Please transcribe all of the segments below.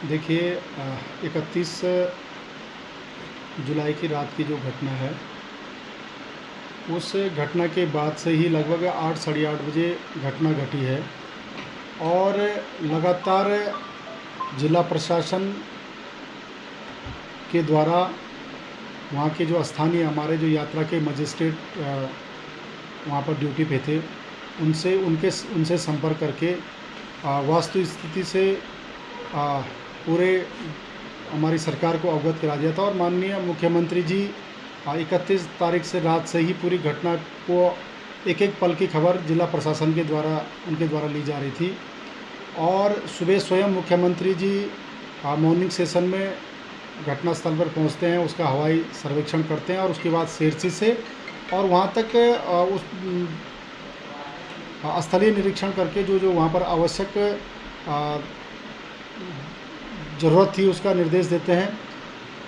देखिए 31 जुलाई की रात की जो घटना है, उस घटना के बाद से ही लगभग 8 साढ़े 8 बजे घटना घटी है और लगातार जिला प्रशासन के द्वारा वहाँ के जो स्थानीय हमारे जो यात्रा के मजिस्ट्रेट वहाँ पर ड्यूटी पे थे, उनसे संपर्क करके वास्तु स्थिति से पूरे हमारी सरकार को अवगत करा दिया था और माननीय मुख्यमंत्री जी 31 तारीख से रात से ही पूरी घटना को एक एक पल की खबर जिला प्रशासन के द्वारा उनके द्वारा ली जा रही थी। और सुबह स्वयं मुख्यमंत्री जी मॉर्निंग सेशन में घटनास्थल पर पहुंचते हैं, उसका हवाई सर्वेक्षण करते हैं और उसके बाद शेरसी से और वहां तक उस स्थलीय निरीक्षण करके जो जो वहाँ पर आवश्यक ज़रूरत थी उसका निर्देश देते हैं।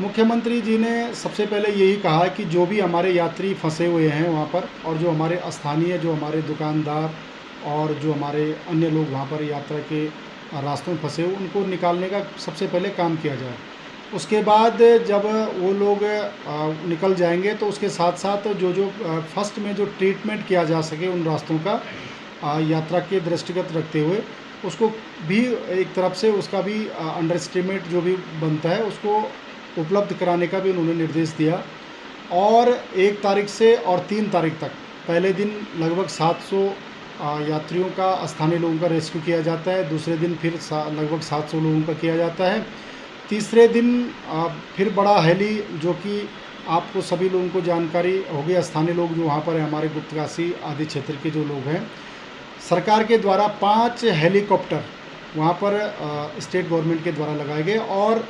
मुख्यमंत्री जी ने सबसे पहले यही कहा कि जो भी हमारे यात्री फंसे हुए हैं वहाँ पर और जो हमारे स्थानीय जो हमारे दुकानदार और जो हमारे अन्य लोग वहाँ पर यात्रा के रास्तों में फंसे हुए उनको निकालने का सबसे पहले काम किया जाए। उसके बाद जब वो लोग निकल जाएंगे तो उसके साथ साथ जो जो फर्स्ट में जो ट्रीटमेंट किया जा सके उन रास्तों का यात्रा के दृष्टिगत रखते हुए उसको भी एक तरफ से उसका भी अंडर एस्टिमेट जो भी बनता है उसको उपलब्ध कराने का भी उन्होंने निर्देश दिया। और 1 तारीख से और 3 तारीख तक पहले दिन लगभग 700 यात्रियों का स्थानीय लोगों का रेस्क्यू किया जाता है, दूसरे दिन फिर लगभग 700 लोगों का किया जाता है, तीसरे दिन फिर बड़ा हेली जो कि आपको सभी लोगों को जानकारी होगी, स्थानीय लोग जो वहाँ पर है हमारे गुप्तकाशी आदि क्षेत्र के जो लोग हैं, सरकार के द्वारा 5 हेलीकॉप्टर वहाँ पर स्टेट गवर्नमेंट के द्वारा लगाए गए। और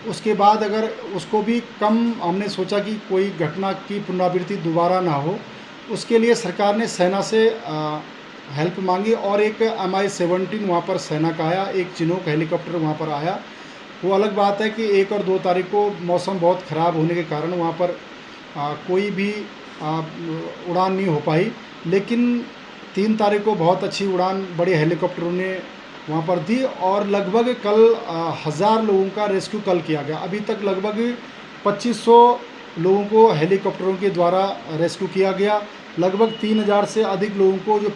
उसके बाद अगर उसको भी कम हमने सोचा कि कोई घटना की पुनरावृत्ति दोबारा ना हो, उसके लिए सरकार ने सेना से हेल्प मांगी और एक Mi-17 वहाँ पर सेना का आया, एक चिनूक हेलीकॉप्टर वहाँ पर आया। वो अलग बात है कि 1 और 2 तारीख को मौसम बहुत ख़राब होने के कारण वहाँ पर कोई भी उड़ान नहीं हो पाई, लेकिन 3 तारीख को बहुत अच्छी उड़ान बड़े हेलीकॉप्टरों ने वहाँ पर दी और लगभग कल 1000 लोगों का रेस्क्यू कल किया गया। अभी तक लगभग 2500 लोगों को हेलीकॉप्टरों के द्वारा रेस्क्यू किया गया। लगभग 3000 से अधिक लोगों को जो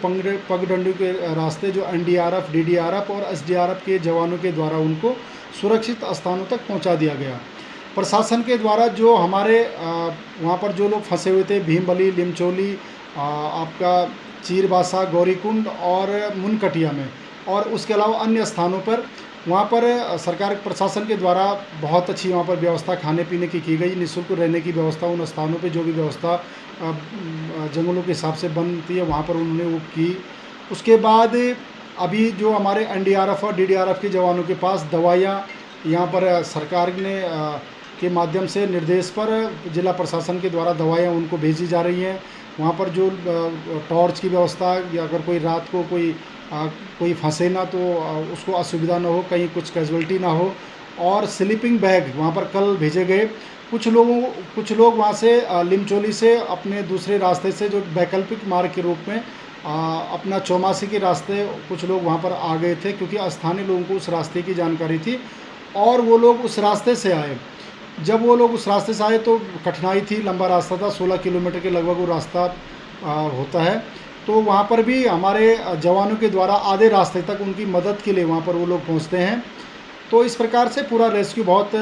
पगडंडी के रास्ते जो NDRF, DDRF और SDRF के जवानों के द्वारा उनको सुरक्षित स्थानों तक पहुँचा दिया गया। प्रशासन के द्वारा जो हमारे वहाँ पर जो लोग फंसे हुए थे, भीमबली, लिमचोली, आपका चीरबासा, गौरीकुंड और मुनकटिया में और उसके अलावा अन्य स्थानों पर वहाँ पर सरकार प्रशासन के द्वारा बहुत अच्छी वहाँ पर व्यवस्था खाने पीने की गई, निःशुल्क रहने की व्यवस्था उन स्थानों पे जो भी व्यवस्था जंगलों के हिसाब से बनती है वहाँ पर उन्होंने वो की। उसके बाद अभी जो हमारे NDRF और DDRF के जवानों के पास दवाइयाँ यहाँ पर सरकार ने के माध्यम से निर्देश पर जिला प्रशासन के द्वारा दवाइयाँ उनको भेजी जा रही हैं। वहाँ पर जो टॉर्च की व्यवस्था या अगर कोई रात को कोई फंसे ना तो उसको असुविधा ना हो, कहीं कुछ कैजुअल्टी ना हो। और स्लीपिंग बैग वहाँ पर कल भेजे गए। कुछ लोग वहाँ से लिमचोली से अपने दूसरे रास्ते से जो वैकल्पिक मार्ग के रूप में अपना चौमासी के रास्ते कुछ लोग वहाँ पर आ गए थे क्योंकि स्थानीय लोगों को उस रास्ते की जानकारी थी और वो लोग उस रास्ते से आए। जब वो लोग उस रास्ते से आए तो कठिनाई थी, लंबा रास्ता था, 16 किलोमीटर के लगभग वो रास्ता होता है। तो वहाँ पर भी हमारे जवानों के द्वारा आधे रास्ते तक उनकी मदद के लिए वहाँ पर वो लोग पहुँचते हैं। तो इस प्रकार से पूरा रेस्क्यू बहुत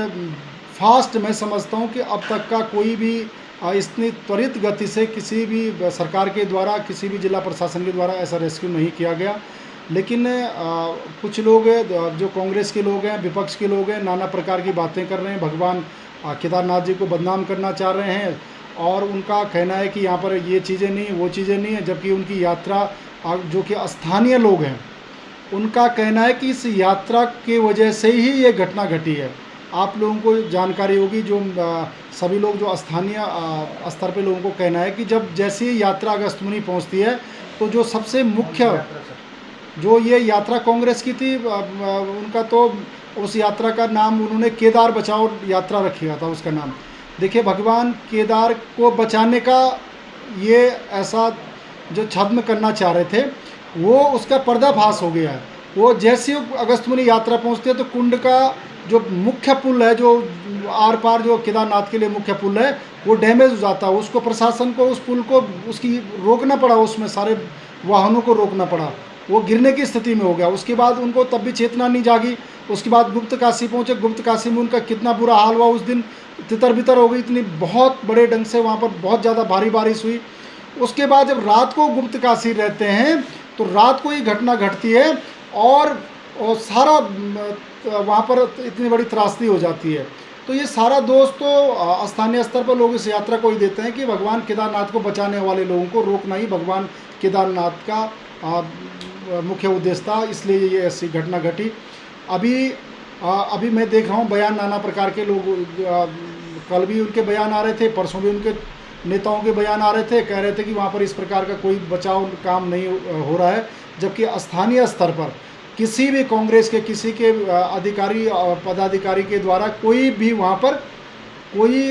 फास्ट मैं समझता हूँ कि अब तक का कोई भी इतनी त्वरित गति से किसी भी सरकार के द्वारा किसी भी जिला प्रशासन के द्वारा ऐसा रेस्क्यू नहीं किया गया। लेकिन कुछ लोग जो कांग्रेस के लोग हैं, विपक्ष के लोग हैं, नाना प्रकार की बातें कर रहे हैं, भगवान केदारनाथ जी को बदनाम करना चाह रहे हैं और उनका कहना है कि यहाँ पर ये चीज़ें नहीं, वो चीज़ें नहीं है, जबकि उनकी यात्रा जो कि स्थानीय लोग हैं उनका कहना है कि इस यात्रा के वजह से ही ये घटना घटी है। आप लोगों को जानकारी होगी, जो सभी लोग जो स्थानीय स्तर पे लोगों को कहना है कि जब जैसे ही यात्रा अगस्त्यमुनि पहुँचती है तो जो सबसे मुख्य जो ये यात्रा कांग्रेस की थी उनका तो उस यात्रा का नाम उन्होंने केदार बचाओ यात्रा रखा था उसका नाम। देखिए भगवान केदार को बचाने का ये ऐसा जो छद्म करना चाह रहे थे वो उसका पर्दाफाश हो गया है। वो जैसे ही अगस्त्यमुनि यात्रा पहुंचते हैं तो कुंड का जो मुख्य पुल है, जो आर पार जो केदारनाथ के लिए मुख्य पुल है, वो डैमेज हो जाता है। उसको प्रशासन को उस पुल को उसकी रोकना पड़ा, उसमें सारे वाहनों को रोकना पड़ा, वो गिरने की स्थिति में हो गया। उसके बाद उनको तब भी चेतना नहीं जागी। उसके बाद गुप्त काशी पहुँचे। गुप्त काशी में उनका कितना बुरा हाल हुआ, उस दिन तितर बितर हो गई, इतनी बहुत बड़े ढंग से वहाँ पर बहुत ज़्यादा भारी बारिश हुई। उसके बाद जब रात को गुप्त काशी रहते हैं तो रात को ये घटना घटती है और सारा वहाँ पर इतनी बड़ी त्रासदी हो जाती है। तो ये सारा दोष तो स्थानीय स्तर पर लोग इस यात्रा को ही देते हैं कि भगवान केदारनाथ को बचाने वाले लोगों को रोकना ही भगवान केदारनाथ का मुख्य उद्देश्य था, इसलिए ये ऐसी घटना घटी। अभी मैं देख रहा हूँ बयान नाना प्रकार के लोग, कल भी उनके बयान आ रहे थे, परसों भी उनके नेताओं के बयान आ रहे थे, कह रहे थे कि वहाँ पर इस प्रकार का कोई बचाव काम नहीं हो रहा है। जबकि स्थानीय स्तर पर किसी भी कांग्रेस के किसी के अधिकारी और पदाधिकारी के द्वारा कोई भी वहाँ पर कोई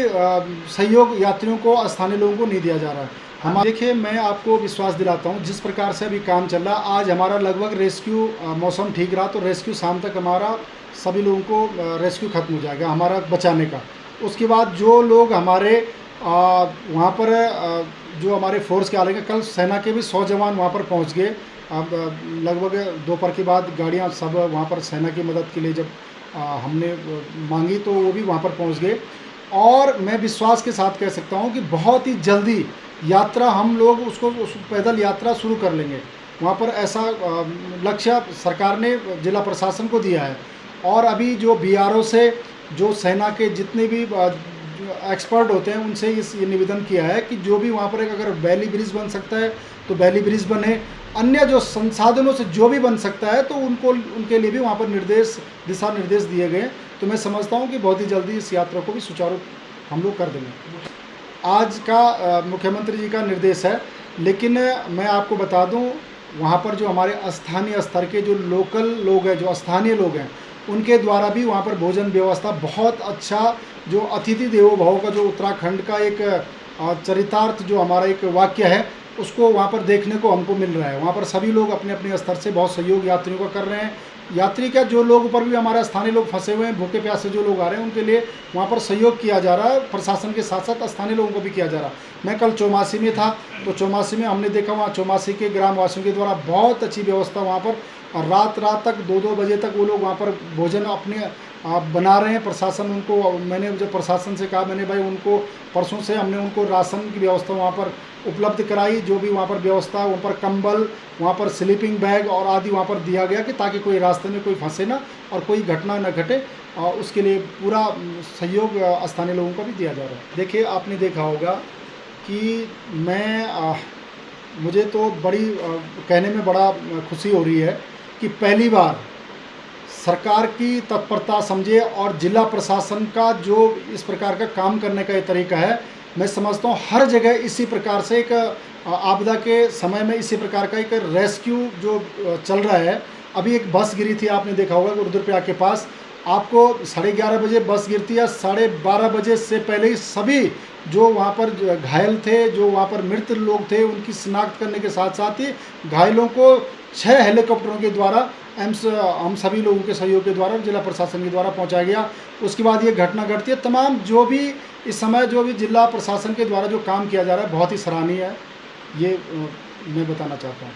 सहयोग यात्रियों को, स्थानीय लोगों को नहीं दिया जा रहा है। हम देखिए, मैं आपको विश्वास दिलाता हूँ, जिस प्रकार से अभी काम चल रहा है, आज हमारा लगभग रेस्क्यू, मौसम ठीक रहा तो रेस्क्यू शाम तक हमारा सभी लोगों को रेस्क्यू खत्म हो जाएगा हमारा बचाने का। उसके बाद जो लोग हमारे वहाँ पर जो हमारे फोर्स के आ रहे हैं, कल सेना के भी 100 जवान वहाँ पर पहुँच गए। अब लगभग दोपहर के बाद गाड़ियाँ सब वहाँ पर सेना की मदद के लिए जब हमने मांगी तो वो भी वहाँ पर पहुँच गए। और मैं विश्वास के साथ कह सकता हूँ कि बहुत ही जल्दी यात्रा हम लोग उस पैदल यात्रा शुरू कर लेंगे। वहाँ पर ऐसा लक्ष्य सरकार ने जिला प्रशासन को दिया है। और अभी जो बीआरओ से, जो सेना के जितने भी एक्सपर्ट होते हैं, उनसे ये निवेदन किया है कि जो भी वहाँ पर अगर वैली ब्रिज बन सकता है तो वैली ब्रिज बने, अन्य जो संसाधनों से जो भी बन सकता है तो उनके लिए भी वहाँ पर दिशा निर्देश दिए गए। तो मैं समझता हूँ कि बहुत ही जल्दी इस यात्रा को भी सुचारू हम लोग कर देंगे। आज का मुख्यमंत्री जी का निर्देश है, लेकिन मैं आपको बता दूं, वहाँ पर जो हमारे स्थानीय स्तर के जो लोकल लोग हैं, जो स्थानीय लोग हैं, उनके द्वारा भी वहाँ पर भोजन व्यवस्था बहुत अच्छा, जो अतिथि देवो भव का जो उत्तराखंड का एक चरितार्थ जो हमारा एक वाक्य है, उसको वहाँ पर देखने को हमको मिल रहा है। वहाँ पर सभी लोग अपने अपने स्तर से बहुत सहयोग यात्रियों का कर रहे हैं। यात्री का जो लोग ऊपर भी हमारे स्थानीय लोग फंसे हुए हैं, भूखे प्यासे जो लोग आ रहे हैं, उनके लिए वहाँ पर सहयोग किया जा रहा है। प्रशासन के साथ साथ स्थानीय लोगों को भी किया जा रहा है। मैं कल चौमासी में था तो चौमासी में हमने देखा, वहाँ चौमासी के ग्रामवासियों के द्वारा बहुत अच्छी व्यवस्था वहाँ पर, और रात तक 2-2 बजे तक वो लोग वहाँ पर भोजन अपने बना रहे हैं। प्रशासन उनको, मैंने जब प्रशासन से कहा, मैंने भाई उनको परसों से हमने उनको राशन की व्यवस्था वहाँ पर उपलब्ध कराई। जो भी वहाँ पर व्यवस्था, वहाँ पर कंबल, वहाँ पर स्लीपिंग बैग और आदि वहाँ पर दिया गया कि ताकि कोई रास्ते में कोई फंसे ना और कोई घटना न घटे, और उसके लिए पूरा सहयोग स्थानीय लोगों को भी दिया जा रहा है। देखिए, आपने देखा होगा कि मुझे तो बड़ी कहने में बड़ा खुशी हो रही है कि पहली बार सरकार की तत्परता समझे और जिला प्रशासन का जो इस प्रकार का काम करने का ये तरीका है, मैं समझता हूँ हर जगह इसी प्रकार से एक आपदा के समय में इसी प्रकार का एक रेस्क्यू जो चल रहा है। अभी एक बस गिरी थी, आपने देखा होगा रुद्रप्रयाग के पास, आपको 11:30 बजे बस गिरती है, 12:30 बजे से पहले ही सभी जो वहाँ पर घायल थे, जो वहाँ पर मृत लोग थे, उनकी शिनाख्त करने के साथ साथ ही घायलों को 6 हेलीकॉप्टरों के द्वारा हम सभी लोगों के सहयोग के द्वारा, जिला प्रशासन के द्वारा पहुंचाया गया। उसके बाद ये घटना घटती है। तमाम जो भी इस समय जो भी जिला प्रशासन के द्वारा जो काम किया जा रहा है, बहुत ही सराहनीय है, ये मैं बताना चाहता हूँ।